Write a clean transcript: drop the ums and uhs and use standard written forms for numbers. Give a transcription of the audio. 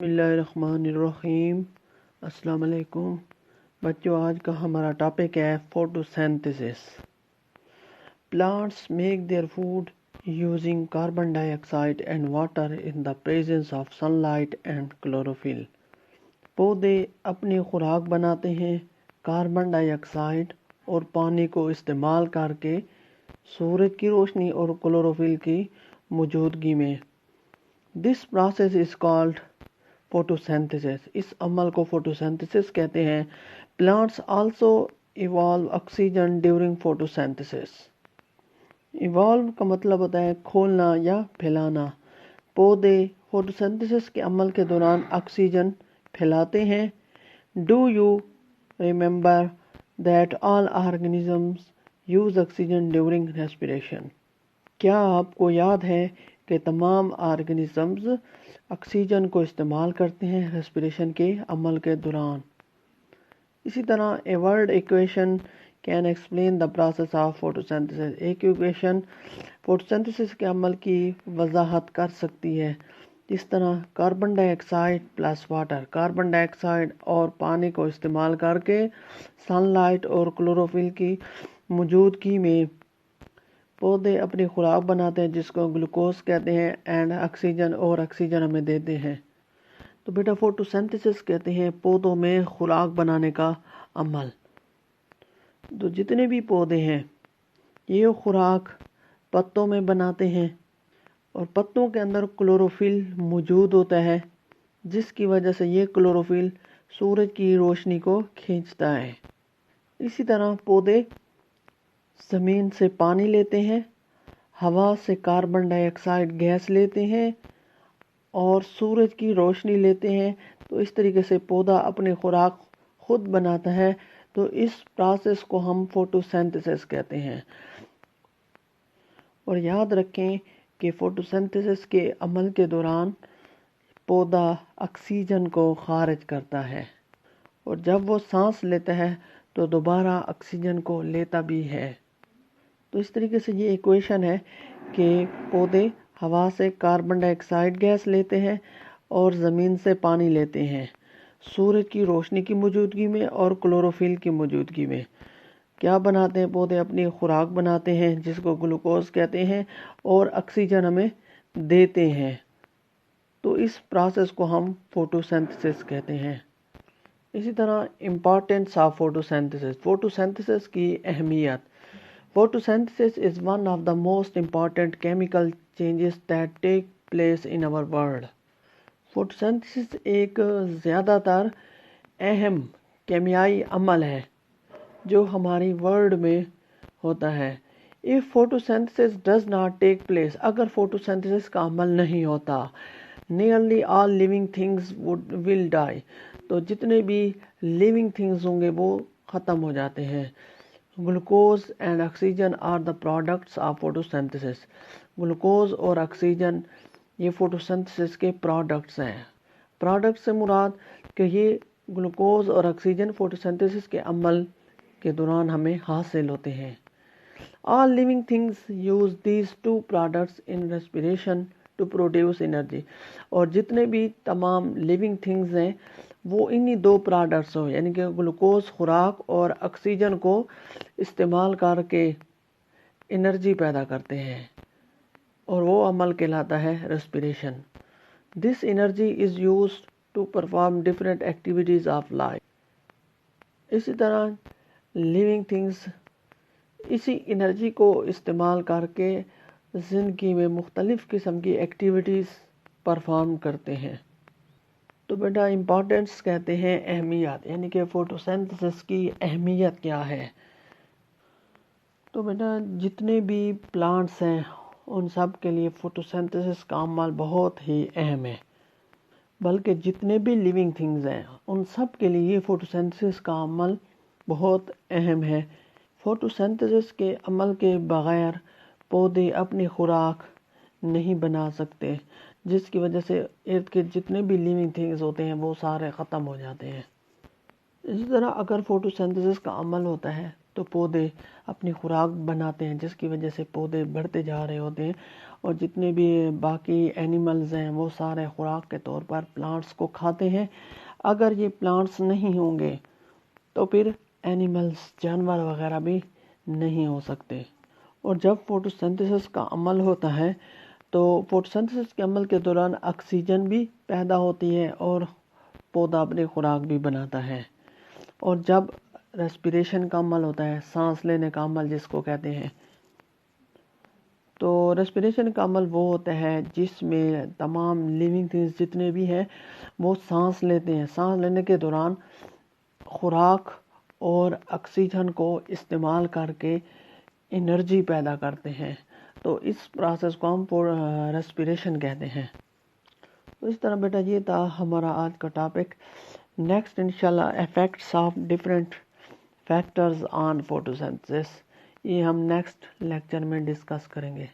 بسم اللہ الرحمن الرحیم۔ السلام علیکم بچوں، آج کا ہمارا ٹاپک ہے photosynthesis. Plants make their food using carbon dioxide and water in the presence of sunlight and chlorophyll. پودے اپنی خوراک بناتے ہیں کاربن ڈائی آکسائڈ اور پانی کو استعمال کر کے سورج کی روشنی اور کلوروفل کی موجودگی میں۔ This process is called فوٹوسینتھسس۔ اس عمل کو فوٹوسینتھسس کہتے ہیں۔ Plants also evolve oxygen during photosynthesis. Evolve کا مطلب ہوتا ہے کھولنا یا پھیلانا۔ پودے فوٹوسینتھسس کے عمل کے دوران آکسیجن پھیلاتے ہیں۔ Do you remember that all organisms use oxygen during respiration? کیا آپ کو یاد ہے کہ تمام آرگنزمز آکسیجن کو استعمال کرتے ہیں ریسپریشن کے عمل کے دوران؟ اسی طرح a word equation can explain the process of photosynthesis. ایک ایکویشن فوٹوسینتھسس کے عمل کی وضاحت کر سکتی ہے، جس طرح کاربن ڈائی آکسائڈ پلس واٹر۔ کاربن ڈائی آکسائڈ اور پانی کو استعمال کر کے سن لائٹ اور کلوروفل کی موجودگی میں پودے اپنی خوراک بناتے ہیں، جس کو گلوکوز کہتے ہیں، اینڈ آکسیجن، اور آکسیجن ہمیں دیتے ہیں۔ تو بیٹا فوٹوسینتھسس کہتے ہیں پودوں میں خوراک بنانے کا عمل۔ تو جتنے بھی پودے ہیں یہ خوراک پتوں میں بناتے ہیں، اور پتوں کے اندر کلوروفل موجود ہوتا ہے، جس کی وجہ سے یہ کلوروفل سورج کی روشنی کو کھینچتا ہے۔ اسی طرح پودے زمین سے پانی لیتے ہیں، ہوا سے کاربن ڈائی آکسائڈ گیس لیتے ہیں، اور سورج کی روشنی لیتے ہیں۔ تو اس طریقے سے پودا اپنی خوراک خود بناتا ہے۔ تو اس پروسیس کو ہم فوٹوسینتھسس کہتے ہیں۔ اور یاد رکھیں کہ فوٹوسینتھسس کے عمل کے دوران پودا آکسیجن کو خارج کرتا ہے، اور جب وہ سانس لیتا ہے تو دوبارہ آکسیجن کو لیتا بھی ہے۔ تو اس طریقے سے یہ ایکویشن ہے کہ پودے ہوا سے کاربن ڈائی آکسائڈ گیس لیتے ہیں اور زمین سے پانی لیتے ہیں، سورج کی روشنی کی موجودگی میں اور کلوروفل کی موجودگی میں۔ کیا بناتے ہیں پودے؟ اپنی خوراک بناتے ہیں، جس کو گلوکوز کہتے ہیں، اور آکسیجن ہمیں دیتے ہیں۔ تو اس پروسیس کو ہم فوٹوسینتھسس کہتے ہیں۔ اسی طرح امپورٹنس آف فوٹوسینتھسس۔ فوٹوسینتھسس کی اہمیت۔ Photosynthesis is one of the most important chemical changes that take place in our world. Photosynthesis ایک زیادہ تر اہم کیمیائی عمل ہے جو ہماری ورلڈ میں ہوتا ہے۔ If photosynthesis does not take place، اگر photosynthesis کا عمل نہیں ہوتا، nearly all living things will die، تو جتنے بھی living things ہوں گے وہ ختم ہو جاتے ہیں۔ Glucose and oxygen are the products of photosynthesis. Glucose اور آکسیجن یہ فوٹوسینتھسس کے پروڈکٹس ہیں۔ پروڈکٹ سے مراد کہ یہ گلوکوز اور آکسیجن فوٹوسینتھسس کے عمل کے دوران ہمیں حاصل ہوتے ہیں۔ All living things use these two products in respiration to produce energy۔ اور جتنے بھی تمام لیونگ تھنگز ہیں وہ انہی دو پروڈکٹس ہو، یعنی کہ گلوکوز خوراک اور آکسیجن کو استعمال کر کے انرجی پیدا کرتے ہیں، اور وہ عمل کہلاتا ہے respiration. This energy is used to perform different activities of life. اسی طرح لیونگ تھنگز اسی انرجی کو استعمال کر کے زندگی میں مختلف قسم کی ایکٹیویٹیز پرفارم کرتے ہیں۔ تو بیٹا امپورٹنس کہتے ہیں اہمیت، یعنی کہ فوٹوسینتھسس کی اہمیت کیا ہے؟ تو بیٹا جتنے بھی پلانٹس ہیں ان سب کے لیے فوٹوسینتھسس کا عمل بہت ہی اہم ہے، بلکہ جتنے بھی لیونگ تھنگز ہیں ان سب کے لیے فوٹوسینتھسس کا عمل بہت اہم ہے۔ فوٹوسینتھسس کے عمل کے بغیر پودے اپنی خوراک نہیں بنا سکتے، جس کی وجہ سے ارد گرد جتنے بھی لیونگ تھنگز ہوتے ہیں وہ سارے ختم ہو جاتے ہیں۔ اسی طرح اگر فوٹوسینتھسس کا عمل ہوتا ہے تو پودے اپنی خوراک بناتے ہیں، جس کی وجہ سے پودے بڑھتے جا رہے ہوتے ہیں اور جتنے بھی باقی اینیملز ہیں وہ سارے خوراک کے طور پر پلانٹس کو کھاتے ہیں. اگر یہ پلانٹس نہیں ہوں گے تو پھر اینیملز جانور وغیرہ بھی نہیں ہو سکتے. اور جب فوٹوسنتھسس کا عمل ہوتا ہے تو فوٹوسنتھسس کے عمل کے دوران آکسیجن بھی پیدا ہوتی ہے اور پودا اپنی خوراک بھی بناتا ہے. اور جب ریسپیریشن کا عمل ہوتا ہے، سانس لینے کا عمل جس کو کہتے ہیں، تو ریسپیریشن کا عمل وہ ہوتا ہے جس میں تمام لیونگ تھنگز جتنے بھی ہیں وہ سانس لیتے ہیں. سانس لینے کے دوران خوراک اور آکسیجن کو استعمال کر کے انرجی پیدا کرتے ہیں. تو اس پروسیس کو ہم ریسپیریشن کہتے ہیں. تو اس طرح بیٹا یہ تھا ہمارا آج کا ٹاپک. نیکسٹ انشاءاللہ effects of different factors on photosynthesis, یہ ہم نیکسٹ لیکچر میں ڈسکس کریں گے.